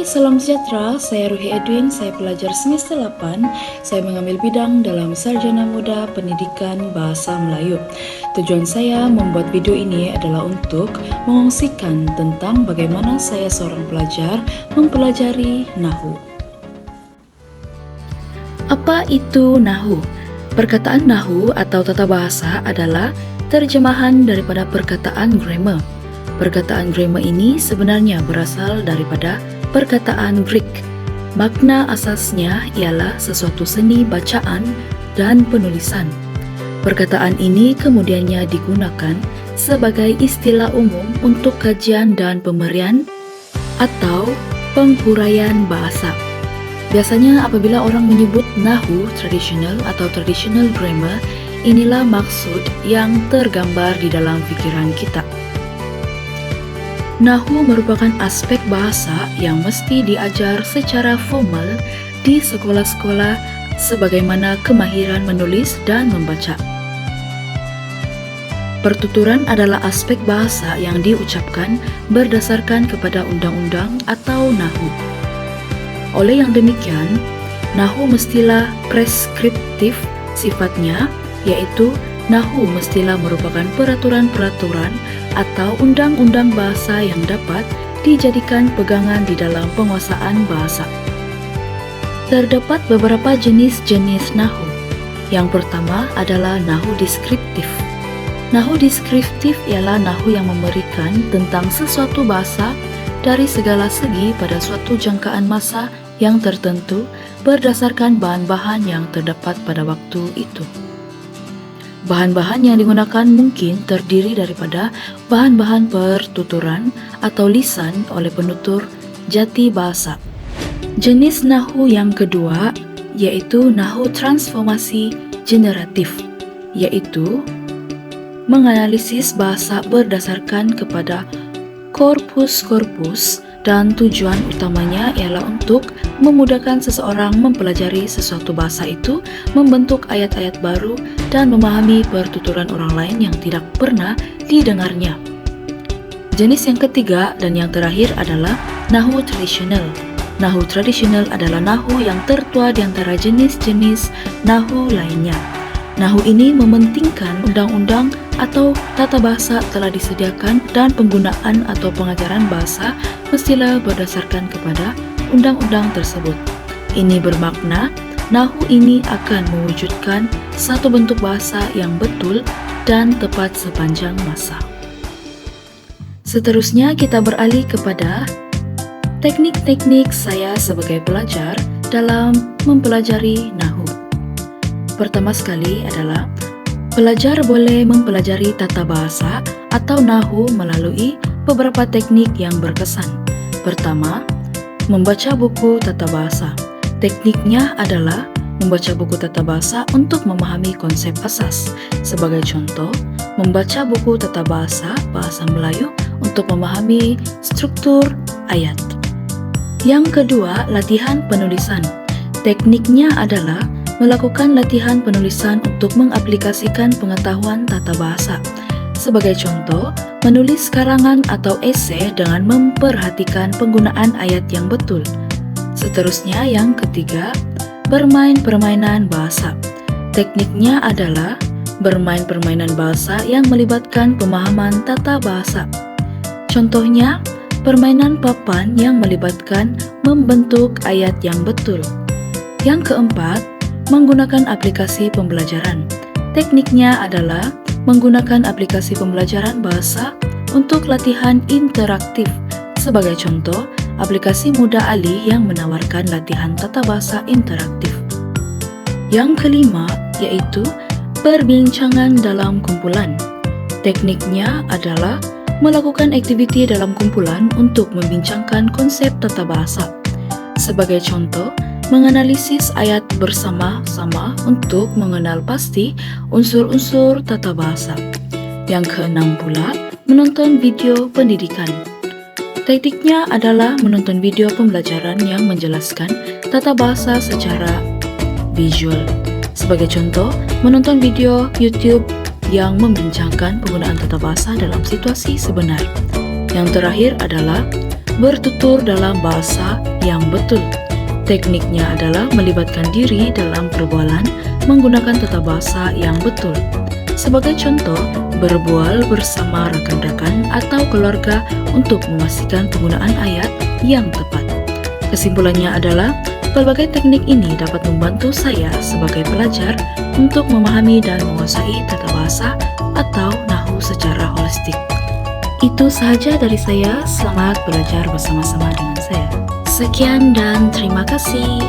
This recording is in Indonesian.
Hai, salam sejahtera. Saya Ruhi Edwin, saya pelajar semester 8. Saya mengambil bidang dalam Sarjana Muda Pendidikan Bahasa Melayu. Tujuan saya membuat video ini adalah untuk mengongsikan tentang bagaimana saya seorang pelajar mempelajari Nahu. Apa itu Nahu? Perkataan Nahu atau tata bahasa adalah terjemahan daripada perkataan grammar. Perkataan grammar ini sebenarnya berasal daripada perkataan Greek. Makna asasnya ialah sesuatu seni bacaan dan penulisan. Perkataan ini kemudiannya digunakan sebagai istilah umum untuk kajian dan pemberian atau penghuraian bahasa. Biasanya apabila orang menyebut Nahu tradisional atau traditional grammar, inilah maksud yang tergambar di dalam fikiran kita. Nahu merupakan aspek bahasa yang mesti diajar secara formal di sekolah-sekolah sebagaimana kemahiran menulis dan membaca. Pertuturan adalah aspek bahasa yang diucapkan berdasarkan kepada undang-undang atau Nahu. Oleh yang demikian, Nahu mestilah preskriptif sifatnya, yaitu Nahu mestilah merupakan peraturan-peraturan atau undang-undang bahasa yang dapat dijadikan pegangan di dalam penguasaan bahasa. Terdapat beberapa jenis-jenis Nahu. Yang pertama adalah Nahu deskriptif. Nahu deskriptif ialah Nahu yang memberikan tentang sesuatu bahasa dari segala segi pada suatu jangkaan masa yang tertentu berdasarkan bahan-bahan yang terdapat pada waktu itu. Bahan-bahan yang digunakan mungkin terdiri daripada bahan-bahan pertuturan atau lisan oleh penutur jati bahasa. Jenis Nahu yang kedua yaitu Nahu transformasi generatif, yaitu menganalisis bahasa berdasarkan kepada korpus-korpus dan tujuan utamanya ialah untuk memudahkan seseorang mempelajari sesuatu bahasa itu, membentuk ayat-ayat baru, dan memahami pertuturan orang lain yang tidak pernah didengarnya. Jenis yang ketiga dan yang terakhir adalah Nahu tradisional. Nahu tradisional adalah Nahu yang tertua di antara jenis-jenis Nahu lainnya. Nahu ini mementingkan undang-undang atau tata bahasa telah disediakan dan penggunaan atau pengajaran bahasa mestilah berdasarkan kepada undang-undang tersebut. Ini bermakna Nahu ini akan mewujudkan satu bentuk bahasa yang betul dan tepat sepanjang masa. Seterusnya kita beralih kepada teknik-teknik saya sebagai pelajar dalam mempelajari Nahu. Pertama sekali adalah pelajar boleh mempelajari tata bahasa atau Nahu melalui beberapa teknik yang berkesan. Pertama, membaca buku tata bahasa. Tekniknya adalah membaca buku tata bahasa untuk memahami konsep asas. Sebagai contoh, membaca buku tata bahasa Bahasa Melayu untuk memahami struktur ayat. Yang kedua, latihan penulisan. Tekniknya adalah melakukan latihan penulisan untuk mengaplikasikan pengetahuan tata bahasa. Sebagai contoh, menulis karangan atau esai dengan memperhatikan penggunaan ayat yang betul. Seterusnya, yang ketiga, bermain permainan bahasa. Tekniknya adalah bermain permainan bahasa yang melibatkan pemahaman tata bahasa. Contohnya, permainan papan yang melibatkan membentuk ayat yang betul. Yang keempat, menggunakan aplikasi pembelajaran. Tekniknya adalah menggunakan aplikasi pembelajaran bahasa untuk latihan interaktif. Sebagai contoh, aplikasi Muda Ali yang menawarkan latihan tata bahasa interaktif. Yang kelima yaitu perbincangan dalam kumpulan. Tekniknya adalah melakukan aktiviti dalam kumpulan untuk membincangkan konsep tata bahasa. Sebagai contoh, menganalisis ayat bersama-sama untuk mengenal pasti unsur-unsur tata bahasa. Yang keenam pula, menonton video pendidikan. Tekniknya adalah menonton video pembelajaran yang menjelaskan tata bahasa secara visual. Sebagai contoh, menonton video YouTube yang membincangkan penggunaan tata bahasa dalam situasi sebenar. Yang terakhir adalah bertutur dalam bahasa yang betul. Tekniknya adalah melibatkan diri dalam perbualan menggunakan tata bahasa yang betul. Sebagai contoh, berbual bersama rekan-rekan atau keluarga untuk memastikan penggunaan ayat yang tepat. Kesimpulannya adalah, berbagai teknik ini dapat membantu saya sebagai pelajar untuk memahami dan menguasai tata bahasa atau nahu secara holistik. Itu sahaja dari saya. Selamat belajar bersama-sama dengan saya. Sekian dan terima kasih.